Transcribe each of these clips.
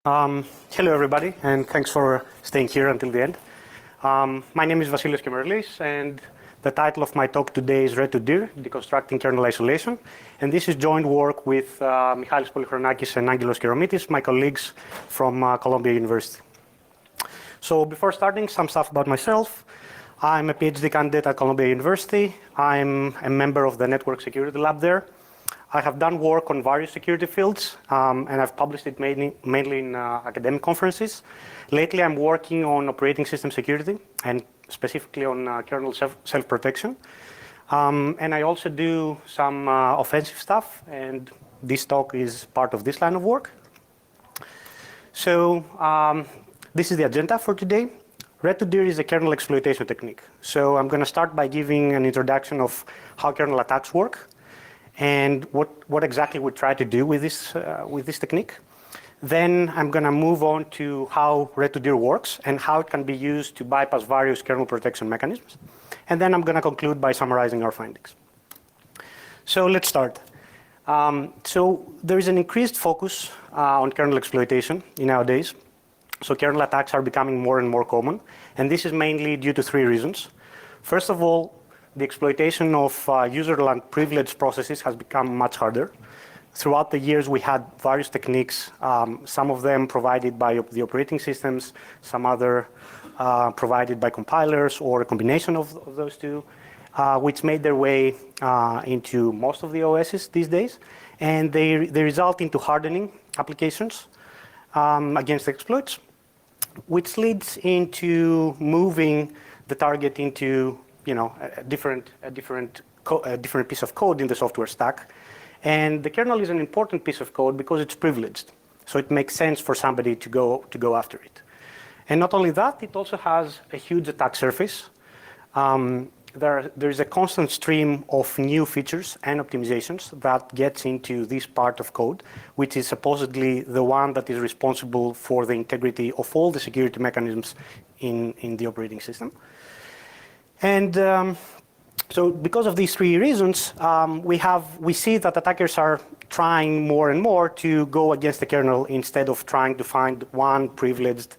Hello, everybody, and thanks for staying here until the end. My name is Vasilis Kemerlis, and the title of my talk today is ret2dir, Deconstructing Kernel Isolation. And this is joint work with Michalis Polychronakis and Angelos Keromitis, my colleagues from Columbia University. So before starting, some stuff about myself. I'm a PhD candidate at Columbia University. I'm a member of the Network Security Lab there. I have done work on various security fields, and I've published it mainly in academic conferences. Lately, I'm working on operating system security, and specifically on kernel self-protection. And I also do some offensive stuff, and this talk is part of this line of work. So this is the agenda for today. ret2dir is a kernel exploitation technique. So I'm going to start by giving an introduction of how kernel attacks work, and what exactly we try to do with this technique. Then I'm going to move on to how ret2dir works and how it can be used to bypass various kernel protection mechanisms. And then I'm going to conclude by summarizing our findings. So let's start. So there is an increased focus on kernel exploitation nowadays. So kernel attacks are becoming more and more common. And this is mainly due to three reasons. First of all, the exploitation of user-land privileged processes has become much harder. Throughout the years, we had various techniques, some of them provided by the operating systems, some other provided by compilers, or a combination of those two, which made their way into most of the OSs these days. And they result into hardening applications against exploits, which leads into moving the target into a different piece of code in the software stack. And the kernel is an important piece of code because it's privileged. So it makes sense for somebody to go after it. And not only that, it also has a huge attack surface. There is a constant stream of new features and optimizations that gets into this part of code, which is supposedly the one that is responsible for the integrity of all the security mechanisms in the operating system. And so because of these three reasons, we see that attackers are trying more and more to go against the kernel instead of trying to find one privileged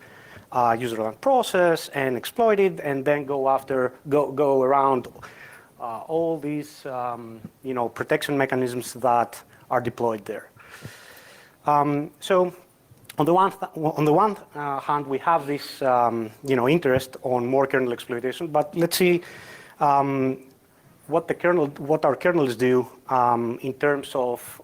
user-land process and exploit it, and then go around all these protection mechanisms that are deployed there. So on the one hand, we have this interest on more kernel exploitation, but let's see what our kernels do in terms of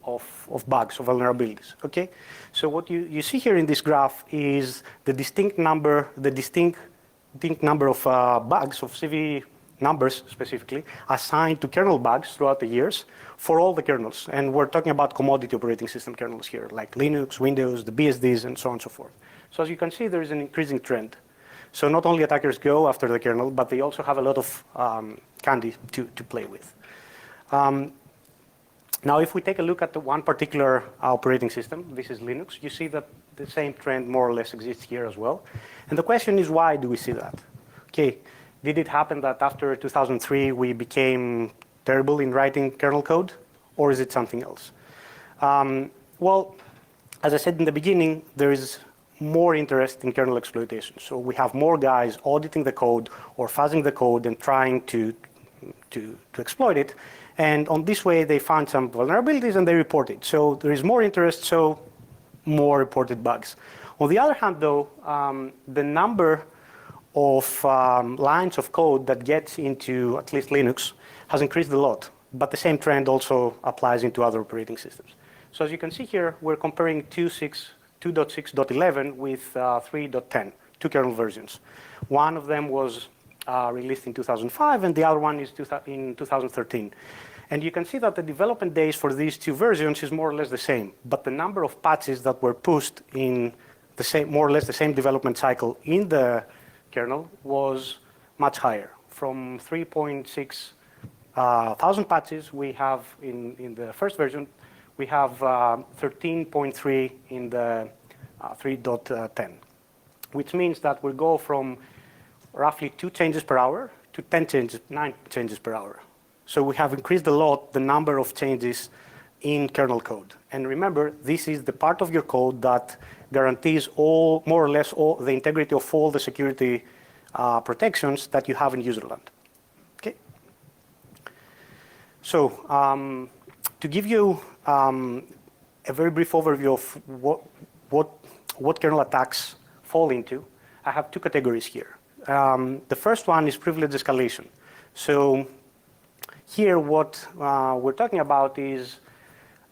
bugs, of vulnerabilities. Okay, so what you see here in this graph is the distinct number of bugs, of CV numbers specifically, assigned to kernel bugs throughout the years for all the kernels. And we're talking about commodity operating system kernels here, like Linux, Windows, the BSDs, and so on and so forth. So as you can see, there is an increasing trend. So not only attackers go after the kernel, but they also have a lot of candy to play with. Now, if we take a look at the one particular operating system, this is Linux, you see that the same trend more or less exists here as well. And the question is, why do we see that? Okay, did it happen that after 2003 we became terrible in writing kernel code, or is it something else? Well, as I said in the beginning, there is more interest in kernel exploitation. So we have more guys auditing the code or fuzzing the code and trying to exploit it. And on this way, they find some vulnerabilities and they report it. So there is more interest, so more reported bugs. On the other hand, though, the number of lines of code that gets into at least Linux has increased a lot. But the same trend also applies into other operating systems. So as you can see here, we're comparing 2.6.11 with 3.10, two kernel versions. One of them was released in 2005, and the other one is in 2013. And you can see that the development days for these two versions is more or less the same, but the number of patches that were pushed in more or less the same development cycle in the kernel was much higher. From 3.6 thousand patches we have in the first version, we have 13.3 in the 3.10, which means that we go from roughly 2 changes per hour to 9 changes per hour. So we have increased a lot the number of changes in kernel code. And remember, this is the part of your code that guarantees all, more or less, all the integrity of all the security protections that you have in userland. Okay. So to give you a very brief overview of what kernel attacks fall into, I have two categories here. The first one is privilege escalation. So here what we're talking about is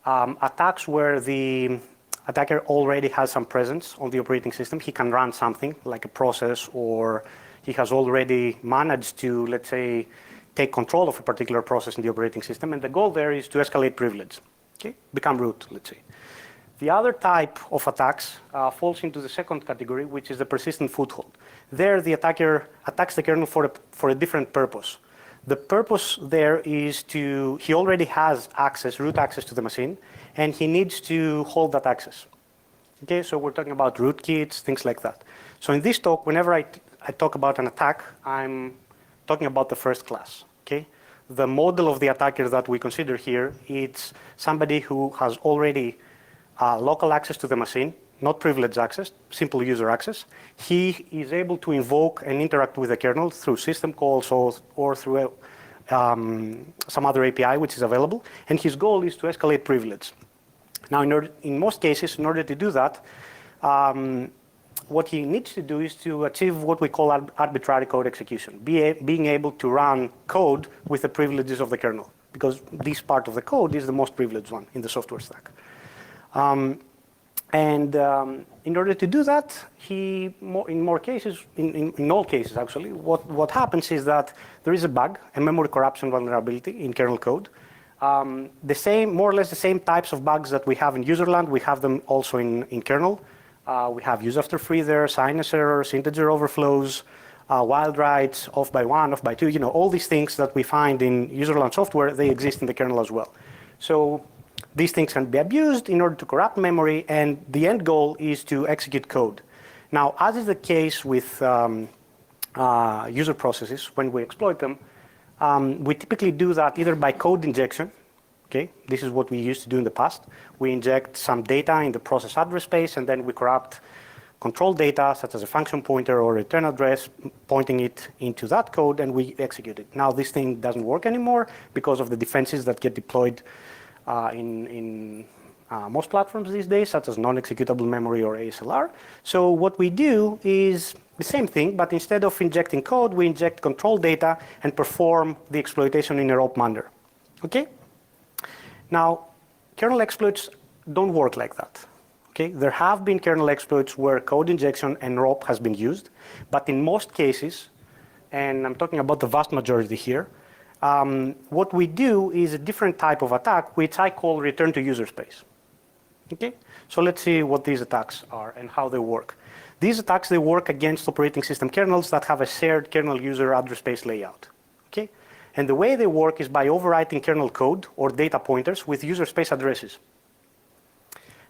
attacks where the attacker already has some presence on the operating system. He can run something like a process, or he has already managed to, let's say, take control of a particular process in the operating system. And the goal there is to escalate privilege, okay? Become root, let's say. The other type of attacks falls into the second category, which is the persistent foothold. There, the attacker attacks the kernel for a different purpose. The purpose there is he already has access, root access to the machine, and he needs to hold that access. Okay, so we're talking about rootkits, things like that. So in this talk, whenever I talk about an attack, I'm talking about the first class, okay? The model of the attacker that we consider here, it's somebody who has already local access to the machine, not privileged access, simple user access. He is able to invoke and interact with the kernel through system calls or through some other API which is available, and his goal is to escalate privilege. Now, in most cases, in order to do that, what he needs to do is to achieve what we call arbitrary code execution, being able to run code with the privileges of the kernel, because this part of the code is the most privileged one in the software stack. In order to do that, in all cases actually, what happens is that there is a bug, a memory corruption vulnerability in kernel code. More or less the same types of bugs that we have in userland, we have them also in kernel. We have use after free there, sinus errors, integer overflows, wild writes, off by one, off by two, all these things that we find in userland software, they exist in the kernel as well. So these things can be abused in order to corrupt memory, and the end goal is to execute code. Now, as is the case with user processes, when we exploit them, we typically do that either by code injection. Okay, this is what we used to do in the past. We inject some data in the process address space, and then we corrupt control data, such as a function pointer or return address, pointing it into that code, and we execute it. Now, this thing doesn't work anymore because of the defenses that get deployed in most platforms these days, such as non-executable memory or ASLR. So what we do is the same thing, but instead of injecting code, we inject control data and perform the exploitation in a rope manner. Okay? Now, kernel exploits don't work like that. Okay? There have been kernel exploits where code injection and rope has been used, but in most cases, and I'm talking about the vast majority here, what we do is a different type of attack, which I call return to user space. Okay? So let's see what these attacks are and how they work. These attacks, they work against operating system kernels that have a shared kernel user address space layout. Okay? And the way they work is by overwriting kernel code or data pointers with user space addresses.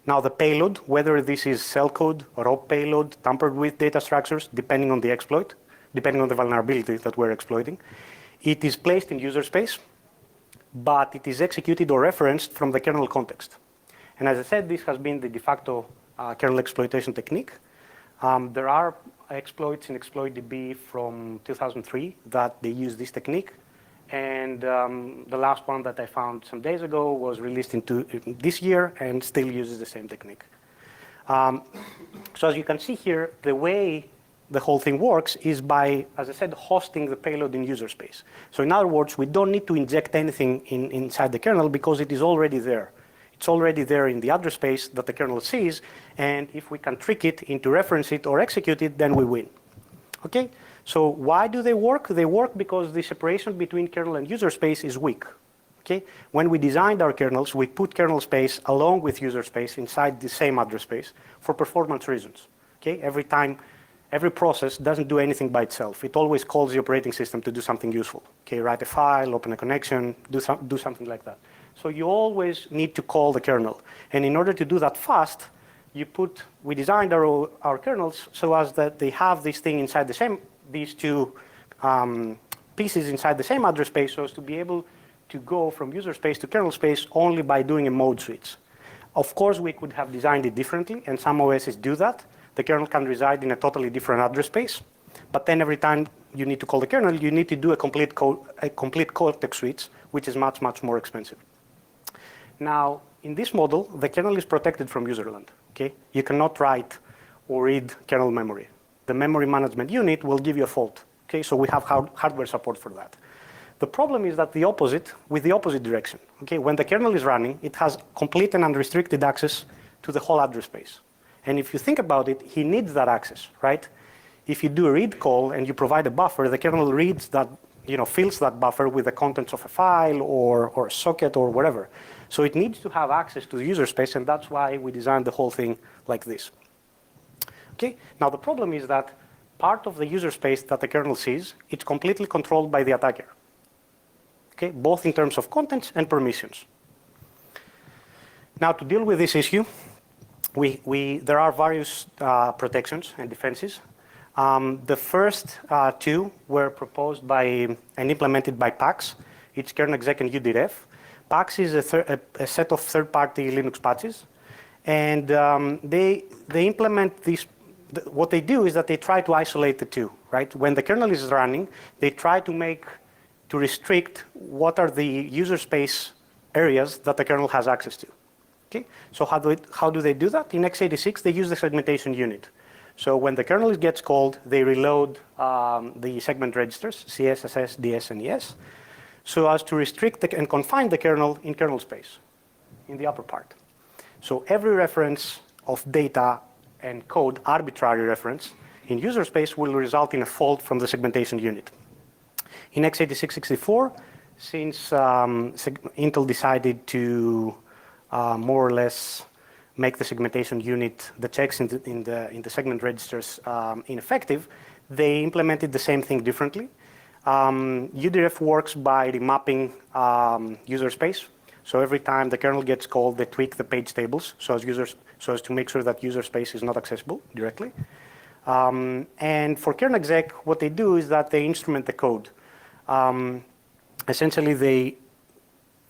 Now, the payload, whether this is cell code or rope payload, tampered with data structures, depending on the exploit, depending on the vulnerability that we're exploiting, it is placed in user space, but it is executed or referenced from the kernel context. And as I said, this has been the de facto kernel exploitation technique. There are exploits in ExploitDB from 2003 that they use this technique. And the last one that I found some days ago was released into this year and still uses the same technique. So as you can see here, the way the whole thing works is by, as I said, hosting the payload in user space. So in other words, we don't need to inject anything inside the kernel because it is already there. It's already there in the address space that the kernel sees, and if we can trick it into reference it or execute it, then we win. Okay? So why do they work? They work because the separation between kernel and user space is weak. Okay? When we designed our kernels, we put kernel space along with user space inside the same address space for performance reasons. Okay? Every process doesn't do anything by itself. It always calls the operating system to do something useful. Okay? Write a file, open a connection, do something like that. So you always need to call the kernel. And in order to do that fast, we designed our kernels so as that they have this thing inside these two pieces inside the same address space, so as to be able to go from user space to kernel space only by doing a mode switch. Of course, we could have designed it differently, and some OSs do that. The kernel can reside in a totally different address space, but then every time you need to call the kernel, you need to do a complete context switch, which is much, much more expensive. Now, in this model, the kernel is protected from userland. Okay? You cannot write or read kernel memory. The memory management unit will give you a fault. Okay? So we have hardware support for that. The problem is that with the opposite direction. Okay? When the kernel is running, it has complete and unrestricted access to the whole address space. And if you think about it, he needs that access, right? If you do a read call and you provide a buffer, the kernel reads that, fills that buffer with the contents of a file or a socket or whatever. So it needs to have access to the user space, and that's why we designed the whole thing like this. Okay? Now the problem is that part of the user space that the kernel sees, it's completely controlled by the attacker. Okay? Both in terms of contents and permissions. Now to deal with this issue, there are various protections and defenses. The first two were proposed by and implemented by PAX. It's kernel exec and udiref. PAX is a set of third-party Linux patches, and they implement these. What they do is that they try to isolate the two. Right? When the kernel is running, they try to restrict what are the user space areas that the kernel has access to. Okay? So how do they do that? In x86, they use the segmentation unit. So when the kernel gets called, they reload the segment registers, CS, SS, DS, and ES, so as to restrict and confine the kernel in kernel space, in the upper part. So every reference of data and code, arbitrary reference, in user space will result in a fault from the segmentation unit. In x86-64, since Intel decided to more or less make the segmentation unit, the checks in the segment registers ineffective, they implemented the same thing differently. udiref works by remapping user space. So every time the kernel gets called, they tweak the page tables so as to make sure that user space is not accessible directly. And for kernel exec, what they do is that they instrument the code. Essentially,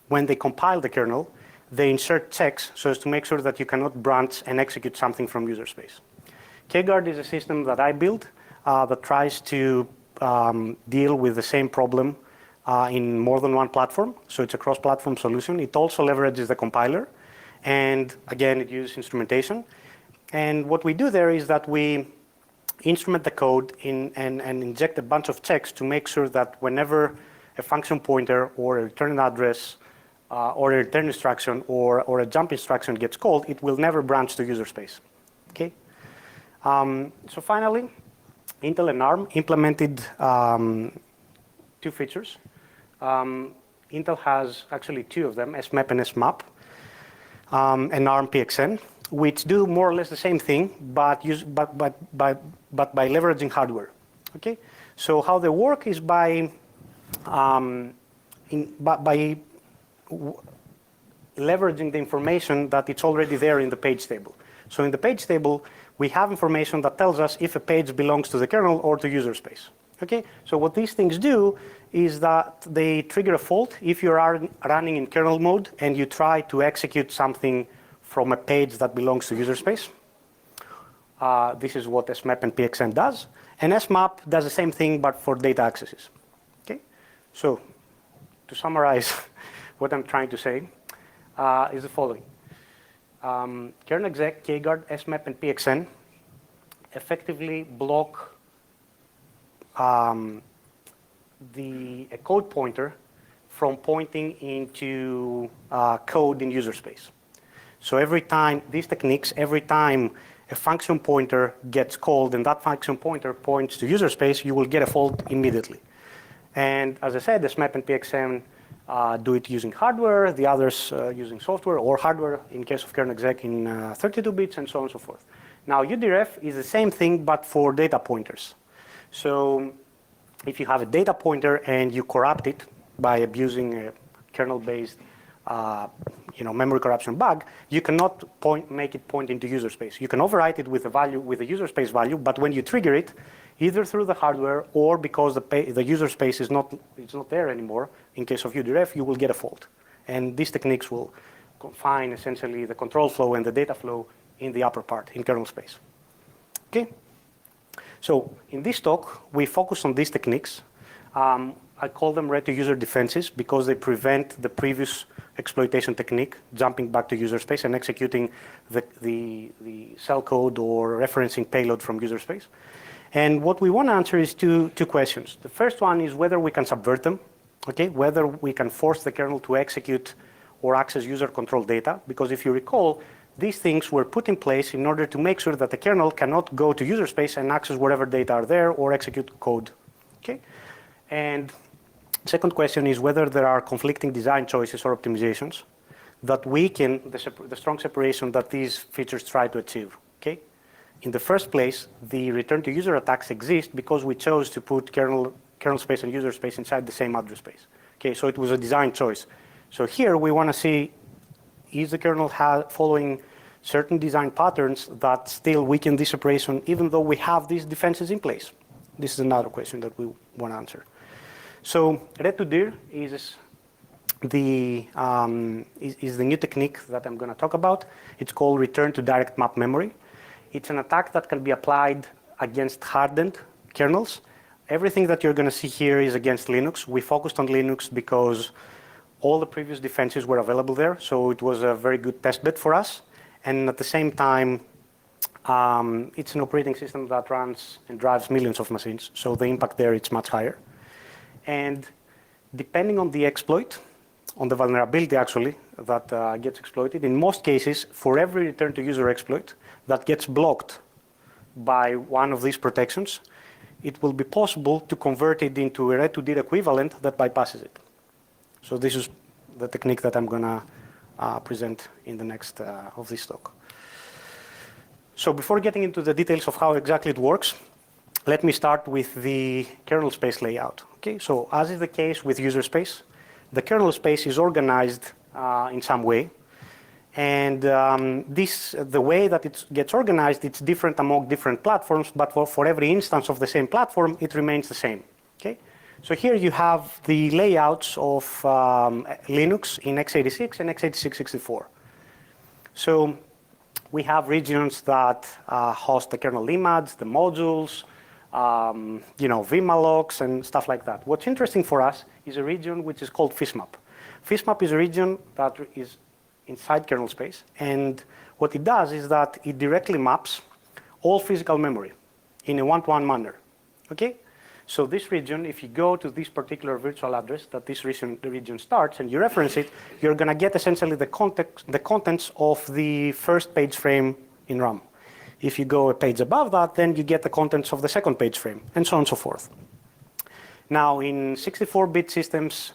when they compile the kernel, they insert checks so as to make sure that you cannot branch and execute something from user space. KGuard is a system that I built that tries to deal with the same problem in more than one platform. So it's a cross-platform solution. It also leverages the compiler. And again, it uses instrumentation. And what we do there is that we instrument the code and inject a bunch of checks to make sure that whenever a function pointer or a return address or a return instruction or a jump instruction gets called, it will never branch to user space. Okay? So finally, Intel and ARM implemented two features. Intel has actually two of them, SMAP and SMAP, and ARM PXN, which do more or less the same thing, but by leveraging hardware. Okay? So how they work is by leveraging the information that it's already there in the page table. So in the page table, we have information that tells us if a page belongs to the kernel or to user space. Okay? So what these things do is that they trigger a fault if you are running in kernel mode and you try to execute something from a page that belongs to user space. This is what SMAP and PXN does. And SMAP does the same thing, but for data accesses. Okay? So to summarize what I'm trying to say is the following. Kernel exec, KGuard, SMAP, and PXN effectively block a code pointer from pointing into code in user space. So every time, these techniques, every time a function pointer gets called and that function pointer points to user space, you will get a fault immediately. And as I said, the SMAP and PXN do it using hardware, the others using software or hardware in case of kernel exec in 32 bits and so on and so forth. Now udiref is the same thing but for data pointers. So if you have a data pointer and you corrupt it by abusing a kernel-based memory corruption bug, you cannot make it point into user space. You can overwrite it with a value, with a user space value, but when you trigger it, either through the hardware or because the user space is not there anymore, in case of udiref, you will get a fault. And these techniques will confine essentially the control flow and the data flow in the upper part, in kernel space. Okay? So in this talk, we focus on these techniques. I call them ret2user defenses because they prevent the previous exploitation technique, jumping back to user space and executing the cell code or referencing payload from user space. And what we want to answer is two questions. The first one is whether we can subvert them, okay? Whether we can force the kernel to execute or access user-controlled data. Because if you recall, these things were put in place in order to make sure that the kernel cannot go to user space and access whatever data are there or execute code, okay? And second question is whether there are conflicting design choices or optimizations that weaken the strong separation that these features try to achieve, okay? In the first place, the return to user attacks exist because we chose to put kernel space and user space inside the same address space, okay? So it was a design choice. So here we want to see, is the kernel following certain design patterns that still weaken this separation even though we have these defenses in place? This is another question that we want to answer. So ret2dir is the new technique that I'm going to talk about. It's called return to direct map memory. It's an attack that can be applied against hardened kernels. Everything that you're going to see here is against Linux. We focused on Linux because all the previous defenses were available there, so it was a very good test bed for us. And at the same time, it's an operating system that runs and drives millions of machines, so the impact there is much higher. And depending on the exploit, on the vulnerability actually that gets exploited, in most cases, for every return to user exploit that gets blocked by one of these protections, it will be possible to convert it into a ret2dir equivalent that bypasses it. So this is the technique that I'm going to present in the next of this talk. So before getting into the details of how exactly it works, let me start with the kernel space layout. Okay, so as is the case with user space, the kernel space is organized in some way. And the way that it gets organized, it's different among different platforms, but for every instance of the same platform, it remains the same. Okay? So here you have the layouts of Linux in x86 and x86-64. So we have regions that host the kernel image, the modules, vmallocs and stuff like that. What's interesting for us is a region which is called fysmap. Fysmap is a region that is inside kernel space, and what it does is that it directly maps all physical memory in a one-to-one manner. Okay? So this region, if you go to this particular virtual address that the region starts and you reference it, you're going to get essentially the contents of the first page frame in RAM. If you go a page above that, then you get the contents of the second page frame, and so on and so forth. Now, in 64-bit systems,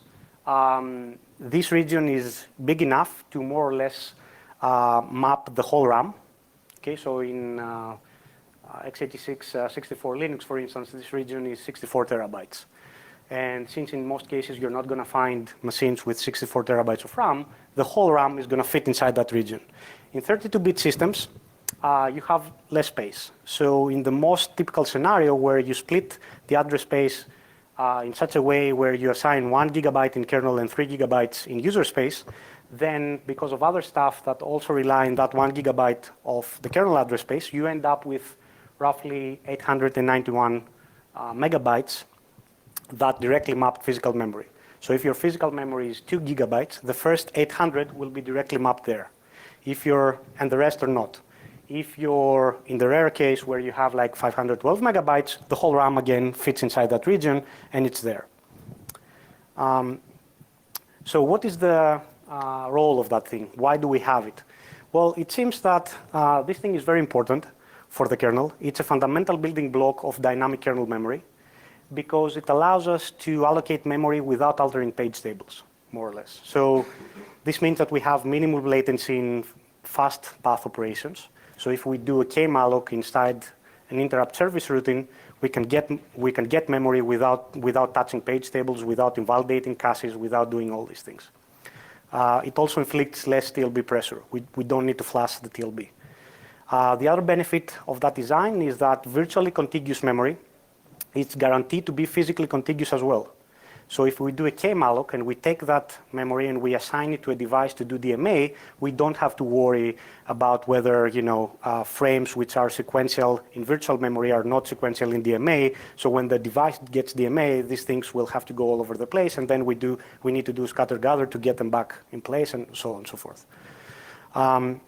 this region is big enough to more or less map the whole RAM. Okay, so in x86 64 Linux, for instance, this region is 64 terabytes. And since in most cases you're not going to find machines with 64 terabytes of RAM, the whole RAM is going to fit inside that region. In 32-bit systems, you have less space. So in the most typical scenario where you split the address space in such a way where you assign 1 gigabyte in kernel and 3 gigabytes in user space, then because of other stuff that also rely on that 1 gigabyte of the kernel address space, you end up with roughly 891 megabytes that directly map physical memory. So if your physical memory is 2 gigabytes, the first 800 will be directly mapped there. And the rest are not. If you're in the rare case where you have like 512 megabytes, the whole RAM again fits inside that region and it's there. So what is the role of that thing? Why do we have it? Well, it seems that this thing is very important for the kernel. It's a fundamental building block of dynamic kernel memory because it allows us to allocate memory without altering page tables, more or less. So this means that we have minimal latency in fast path operations. So if we do a kmalloc inside an interrupt service routine, we can get memory without touching page tables, without invalidating caches, without doing all these things. It also inflicts less TLB pressure. We don't need to flash the TLB. The other benefit of that design is that virtually contiguous memory is guaranteed to be physically contiguous as well. So if we do a kmalloc and we take that memory and we assign it to a device to do DMA, we don't have to worry about whether frames which are sequential in virtual memory are not sequential in DMA. So when the device gets DMA, these things will have to go all over the place, and then we need to do scatter gather to get them back in place, and so on and so forth. And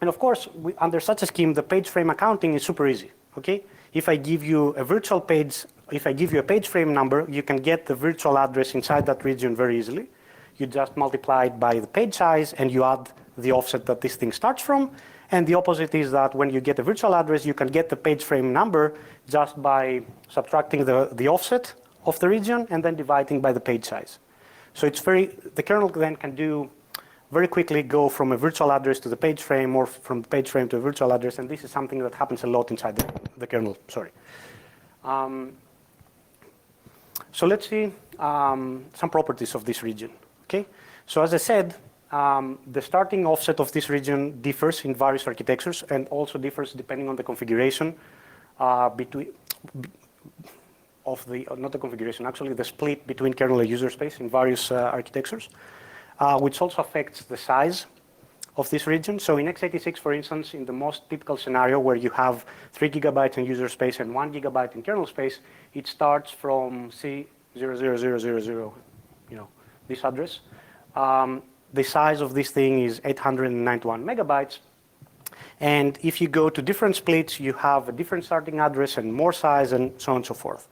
of course, under such a scheme, the page frame accounting is super easy. Okay, if I give you a virtual page. If I give you a page frame number, you can get the virtual address inside that region very easily. You just multiply it by the page size and you add the offset that this thing starts from. And the opposite is that when you get a virtual address, you can get the page frame number just by subtracting the offset of the region and then dividing by the page size. So the kernel then can do very quickly go from a virtual address to the page frame or from the page frame to a virtual address. And this is something that happens a lot inside the kernel, sorry. So let's see some properties of this region. Okay. So as I said, the starting offset of this region differs in various architectures and also differs depending on the configuration not the configuration, actually the split between kernel and user space in various architectures, which also affects the size of this region. So in x86, for instance, in the most typical scenario where you have 3 gigabytes in user space and 1 gigabyte in kernel space, it starts from C00000, this address. The size of this thing is 891 megabytes. And if you go to different splits, you have a different starting address and more size and so on and so forth.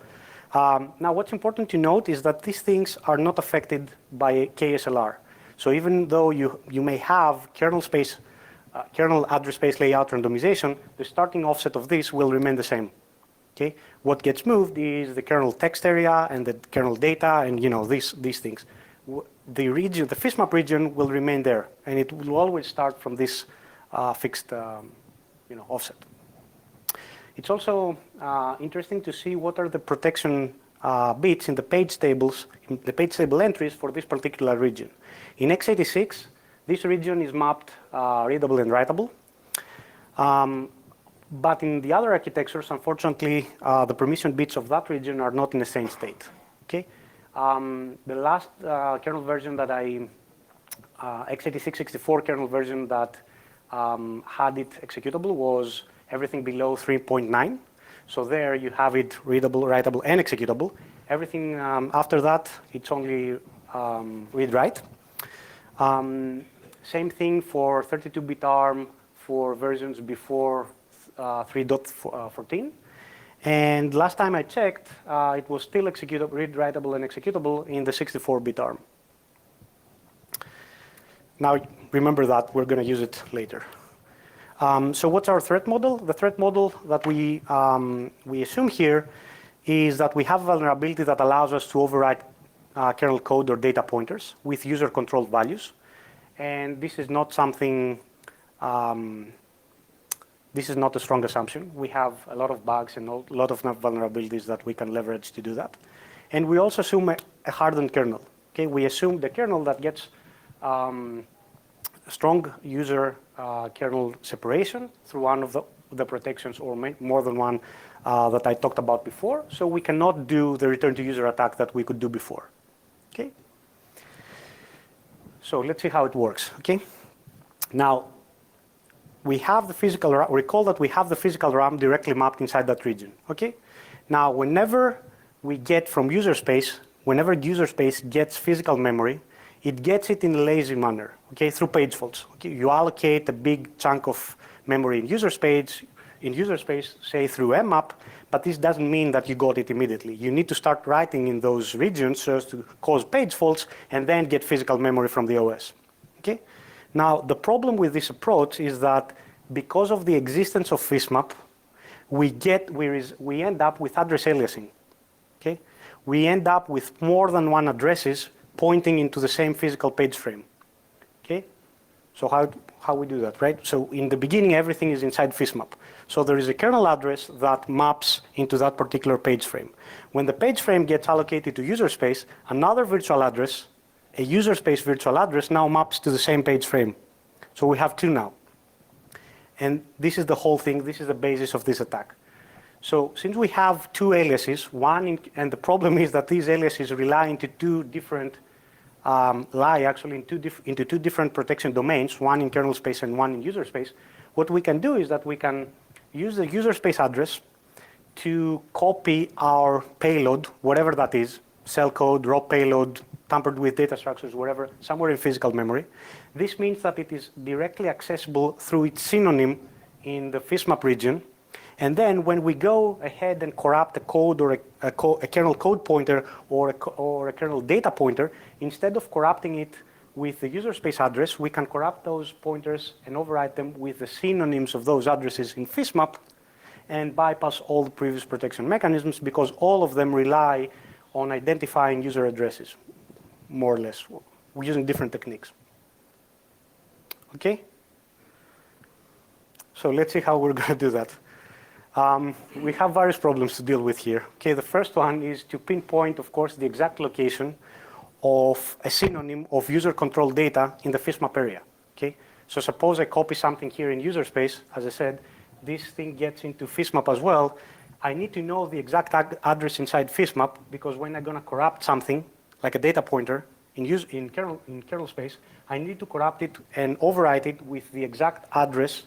Now, what's important to note is that these things are not affected by KSLR. So even though you may have kernel address space layout randomization, the starting offset of this will remain the same. Okay? What gets moved is the kernel text area and the kernel data and these things. The region, the FISMAP region, will remain there, and it will always start from this fixed offset. It's also interesting to see what are the protection bits in the page tables, in the page table entries for this particular region. In x86, this region is mapped readable and writable. But in the other architectures, unfortunately, the permission bits of that region are not in the same state. Okay? The last kernel version that x86-64 kernel version that had it executable was everything below 3.9. So there you have it readable, writable, and executable. Everything after that, it's only read-write. Same thing for 32-bit ARM for versions before 3.14. And last time I checked, it was still executable, read-writable, and executable in the 64-bit ARM. Now, remember that. We're going to use it later. So what's our threat model? The threat model that we assume here is that we have a vulnerability that allows us to overwrite kernel code or data pointers with user-controlled values. And this is not something, this is not a strong assumption. We have a lot of bugs and a lot of vulnerabilities that we can leverage to do that. And we also assume a hardened kernel. Okay? We assume the kernel that gets strong user kernel separation through one of the protections or more than one that I talked about before. So we cannot do the return to user attack that we could do before. Okay? So let's see how it works. Okay? Now, we have the physical RAM. Recall that we have the physical RAM directly mapped inside that region. Okay? Now, whenever we get from user space, whenever user space gets physical memory, it gets it in a lazy manner, okay, through page faults. Okay? You allocate a big chunk of memory in user space, say through mmap, but this doesn't mean that you got it immediately. You need to start writing in those regions so as to cause page faults and then get physical memory from the OS. Okay? Now, the problem with this approach is that because of the existence of FISMAP, we end up with address aliasing. Okay? We end up with more than one addresses pointing into the same physical page frame. Okay? So how we do that, right? So in the beginning, everything is inside FISMAP. So there is a kernel address that maps into that particular page frame. When the page frame gets allocated to user space, another virtual address, a user space virtual address, now maps to the same page frame. So we have two now. And this is the whole thing. This is the basis of this attack. So since we have two aliases, and the problem is that these aliases rely into two different into two different protection domains, one in kernel space and one in user space. What we can do is that we can use the user space address to copy our payload, whatever that is, cell code, raw payload, tampered with data structures, whatever, somewhere in physical memory. This means that it is directly accessible through its synonym in the FISMAP region. And then when we go ahead and corrupt a code or a kernel code pointer or a kernel data pointer, instead of corrupting it with the user space address, we can corrupt those pointers and override them with the synonyms of those addresses in FISMAP and bypass all the previous protection mechanisms because all of them rely on identifying user addresses, more or less. We're using different techniques. Okay? So let's see how we're going to do that. We have various problems to deal with here. Okay, the first one is to pinpoint, of course, the exact location of a synonym of user-controlled data in the FISMAP area. Okay, so suppose I copy something here in user space. As I said, this thing gets into FISMAP as well. I need to know the exact address inside FISMAP because when I'm going to corrupt something, like a data pointer in kernel space, I need to corrupt it and overwrite it with the exact address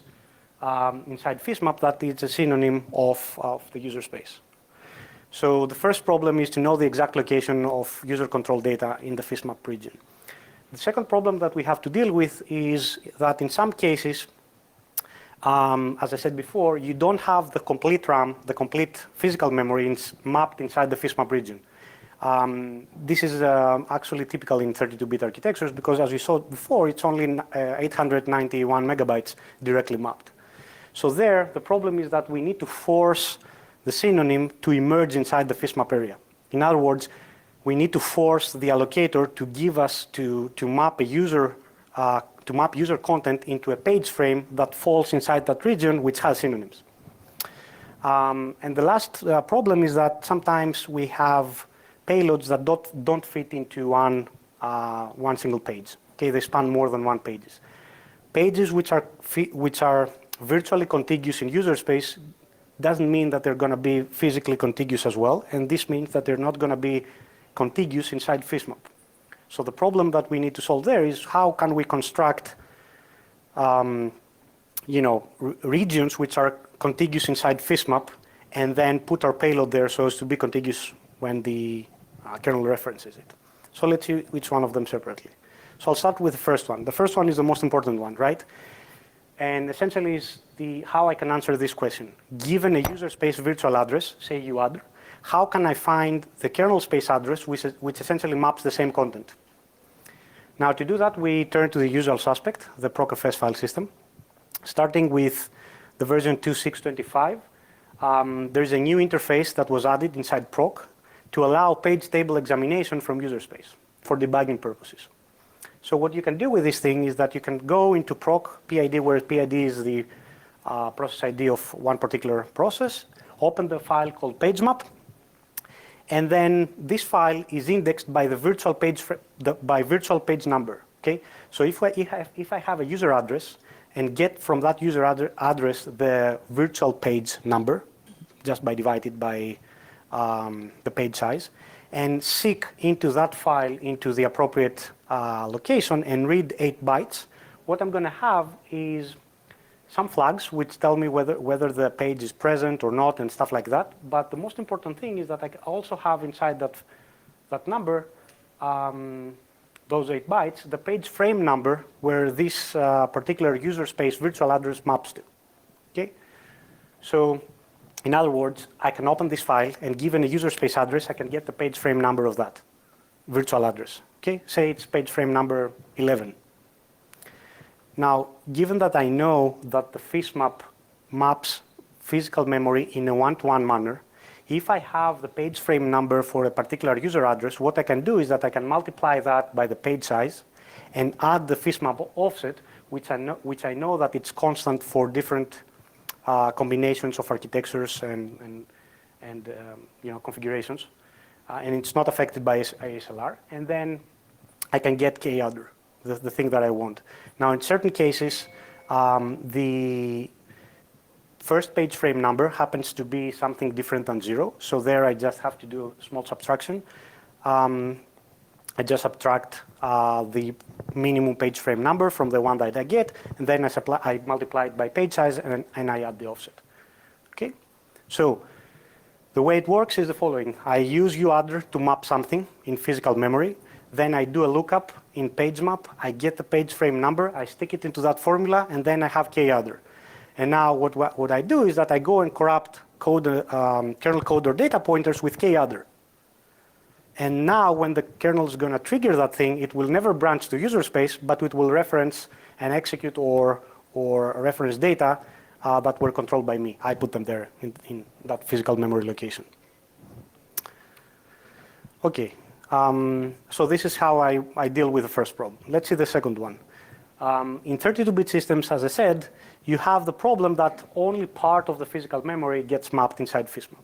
inside FISMAP that is a synonym of the user space. So the first problem is to know the exact location of user-controlled data in the FISMAP region. The second problem that we have to deal with is that in some cases, as I said before, you don't have the complete RAM, the complete physical memory mapped inside the FISMAP region. This is actually typical in 32-bit architectures because as we saw before, it's only 891 megabytes directly mapped. So there, the problem is that we need to force the synonym to emerge inside the FISMAP area. In other words, we need to force the allocator to give us to map user content into a page frame that falls inside that region, which has synonyms. And the last problem is that sometimes we have payloads that don't fit into one single page. Okay, they span more than one pages. Pages which are virtually contiguous in user space doesn't mean that they're going to be physically contiguous as well, and this means that they're not going to be contiguous inside FISMAP. So the problem that we need to solve there is how can we construct regions which are contiguous inside FISMAP and then put our payload there so as to be contiguous when the kernel references it. So let's see each one of them separately. So I'll start with the first one. The first one is the most important one, right? And essentially is how I can answer this question. Given a user space virtual address, say UADR, how can I find the kernel space address which essentially maps the same content? Now to do that, we turn to the usual suspect, the procfs file system. Starting with the version 2.6.25, there's a new interface that was added inside proc to allow page table examination from user space for debugging purposes. So what you can do with this thing is that you can go into proc PID, where PID is the process ID of one particular process, open the file called pagemap, and then this file is indexed by the virtual page number. Okay, so if I have a user address and get from that user address the virtual page number, just by divided by the page size, and seek into that file into the appropriate location and read 8 bytes, what I'm going to have is some flags which tell me whether the page is present or not and stuff like that. But the most important thing is that I also have inside that number, those 8 bytes, the page frame number where this particular user space virtual address maps to. Okay, so in other words, I can open this file and given a user space address, I can get the page frame number of that virtual address. Okay, say it's page frame number 11. Now, given that I know that the FISMAP maps physical memory in a one-to-one manner, if I have the page frame number for a particular user address, what I can do is that I can multiply that by the page size and add the FISMAP offset, which I know that it's constant for different combinations of architectures and configurations, and it's not affected by ASLR. And then I can get KAdder, the thing that I want. Now, in certain cases, the first page frame number happens to be something different than 0. So there I just have to do a small subtraction. I just subtract the minimum page frame number from the one that I get, and then I multiply it by page size, and I add the offset. Okay? So the way it works is the following. I use uadder to map something in physical memory. Then I do a lookup in PageMap. I get the page frame number. I stick it into that formula, and then I have kadder. And now what I do is that I go and corrupt kernel code or data pointers with kadder. And now when the kernel is going to trigger that thing, it will never branch to user space, but it will reference and execute or reference data that were controlled by me. I put them there in that physical memory location. Okay, so this is how I deal with the first problem. Let's see the second one. In 32-bit systems, as I said, you have the problem that only part of the physical memory gets mapped inside FISMAP.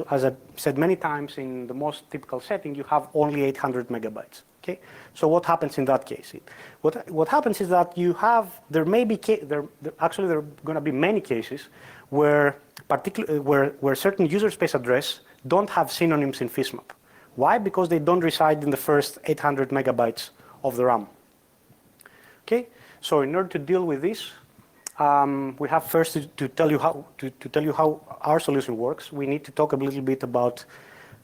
As I've said many times, in the most typical setting, you have only 800 megabytes. Okay, so what happens in that case? What happens is that there are going to be many cases where certain user space address don't have synonyms in FISMAP. Why? Because they don't reside in the first 800 megabytes of the RAM. Okay, so in order to deal with this, we have first to tell you how our solution works. We need to talk a little bit about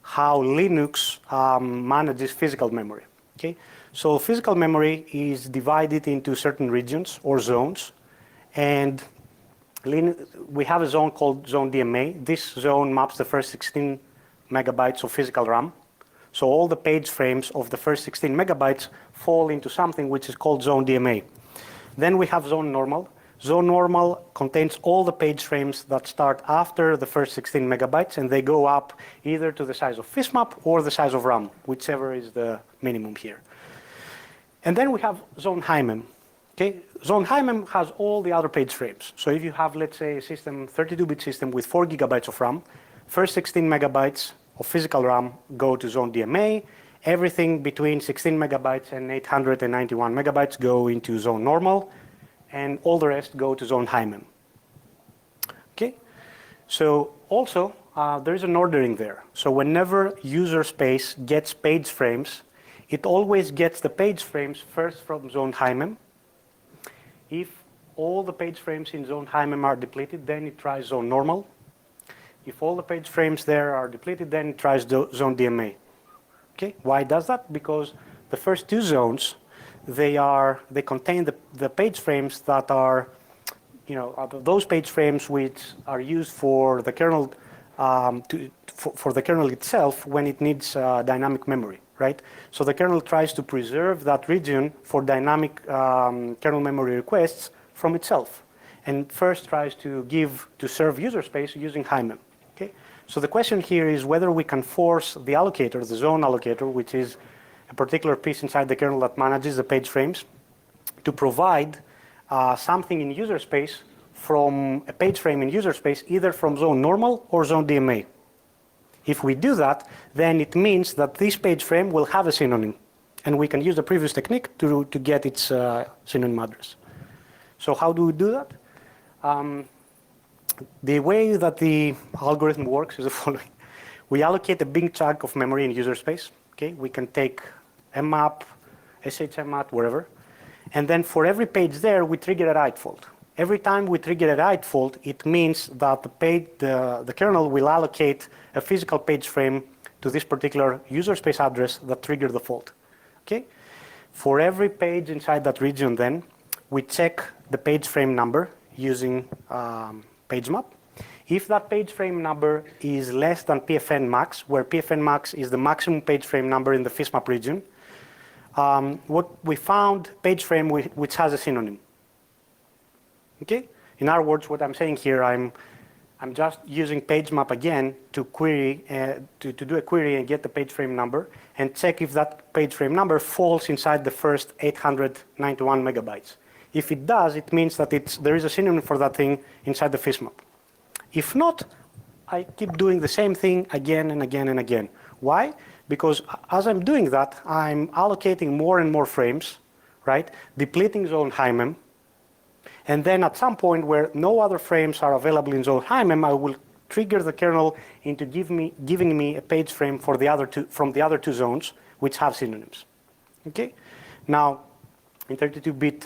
how Linux manages physical memory. Okay, so physical memory is divided into certain regions or zones, and we have a zone called zone DMA. This zone maps the first 16 megabytes of physical RAM. So all the page frames of the first 16 megabytes fall into something which is called zone DMA. Then we have zone normal. Zone normal contains all the page frames that start after the first 16 megabytes, and they go up either to the size of FISMAP or the size of RAM, whichever is the minimum here. And then we have zone HIMEM. Okay? Zone HIMEM has all the other page frames. So if you have, let's say, a 32-bit system with 4 gigabytes of RAM, first 16 megabytes of physical RAM go to zone DMA. Everything between 16 megabytes and 891 megabytes go into zone normal, and all the rest go to zone HIMEM. Okay? So also, there is an ordering there. So whenever user space gets page frames, it always gets the page frames first from zone HIMEM. If all the page frames in zone HIMEM are depleted, then it tries zone normal. If all the page frames there are depleted, then it tries zone DMA. Okay? Why does that? Because the first two zones, they contain the page frames that are, those page frames which are used for the kernel for the kernel itself when it needs dynamic memory, right? So the kernel tries to preserve that region for dynamic kernel memory requests from itself, and first tries to serve user space using HIMEM. Okay? So the question here is whether we can force the allocator, the zone allocator, which is a particular piece inside the kernel that manages the page frames, to provide something in user space from a page frame in user space, either from zone normal or zone DMA. If we do that, then it means that this page frame will have a synonym, and we can use the previous technique to get its synonym address. So how do we do that? The way that the algorithm works is the following. We allocate a big chunk of memory in user space. Okay? We can take mmap, shmap, wherever. And then for every page there, we trigger a write fault. Every time we trigger a write fault, it means that the kernel will allocate a physical page frame to this particular user space address that triggered the fault. Okay? For every page inside that region then, we check the page frame number using PageMap. If that page frame number is less than PFN max, where PFN max is the maximum page frame number in the FISMAP region, what we found page frame which has a synonym. Okay? In other words, what I'm saying here, I'm just using PageMap again to query to do a query and get the page frame number and check if that page frame number falls inside the first 891 megabytes. If it does, it means that there is a synonym for that thing inside the FISMAP. If not, I keep doing the same thing again and again and again. Why? Because as I'm doing that, I'm allocating more and more frames, right? Depleting zone HIMEM, And then at some point where no other frames are available in zone HIMEM, I will trigger the kernel into giving me a page frame for from the other two zones, which have synonyms. Okay? Now, in 32-bit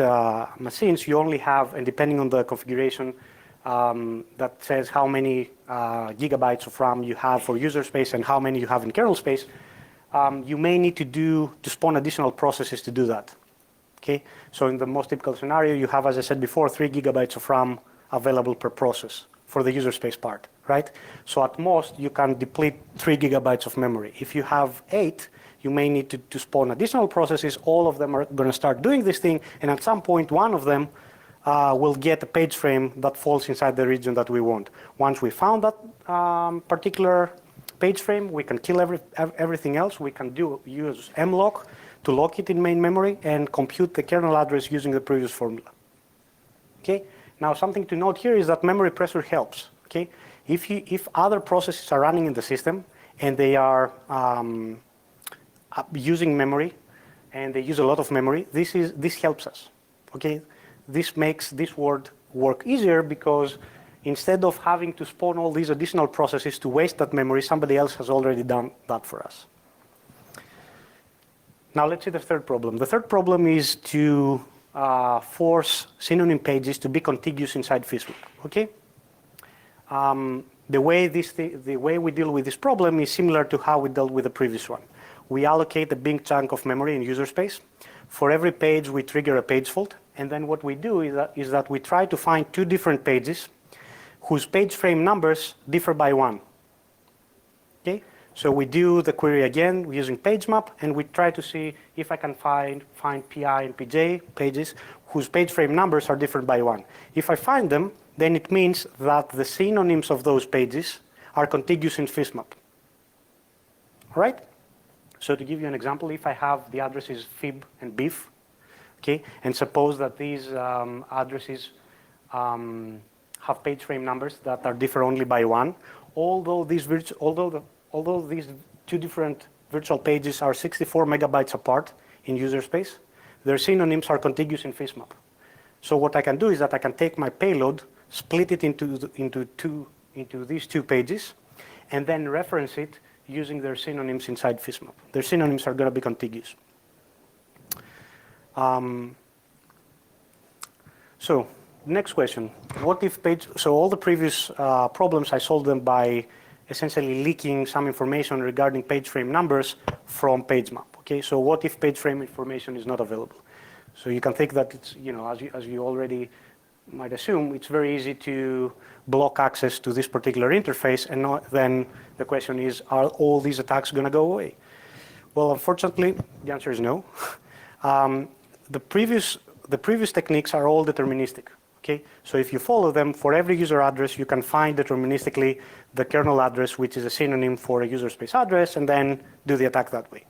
machines, you only have, and depending on the configuration, that says how many gigabytes of RAM you have for user space and how many you have in kernel space, you may need to spawn additional processes to do that. Okay? So in the most typical scenario, you have, as I said before, 3 gigabytes of RAM available per process for the user space part, right? So at most, you can deplete 3 gigabytes of memory. If you have 8, you may need to spawn additional processes. All of them are going to start doing this thing, and at some point, one of them will get a page frame that falls inside the region that we want. Once we found that particular page frame, we can kill everything else. We can use mlock to lock it in main memory and compute the kernel address using the previous formula. Okay. Now, something to note here is that memory pressure helps. Okay. If other processes are running in the system and they are using memory and they use a lot of memory, this helps us. Okay. This makes this work easier because instead of having to spawn all these additional processes to waste that memory, somebody else has already done that for us. Now let's see the third problem. The third problem is to force synonym pages to be contiguous inside FISMAP. Okay. The way we deal with this problem is similar to how we dealt with the previous one. We allocate a big chunk of memory in user space. For every page, we trigger a page fault. And then what we do is that we try to find two different pages whose page frame numbers differ by 1. Okay? So we do the query again using PageMap, and we try to see if I can find PI and PJ pages whose page frame numbers are different by 1. If I find them, then it means that the synonyms of those pages are contiguous in FISMAP. All right? So to give you an example, if I have the addresses fib and bif, okay, and suppose that these addresses have page frame numbers that are differ only by 1, although these two different virtual pages are 64 megabytes apart in user space, their synonyms are contiguous in FISMAP. So what I can do is that I can take my payload, split it into these two pages, and then reference it using their synonyms inside FISMAP. Their synonyms are going to be contiguous. So next question, what if so all the previous problems, I solved them by essentially leaking some information regarding page frame numbers from PageMap. Okay, so what if page frame information is not available? So you can think that it's, as you already might assume, it's very easy to block access to this particular interface, and then the question is, are all these attacks going to go away? Well, unfortunately, the answer is no. The previous techniques are all deterministic. Okay, so if you follow them, for every user address, you can find deterministically the kernel address, which is a synonym for a user space address, and then do the attack that way.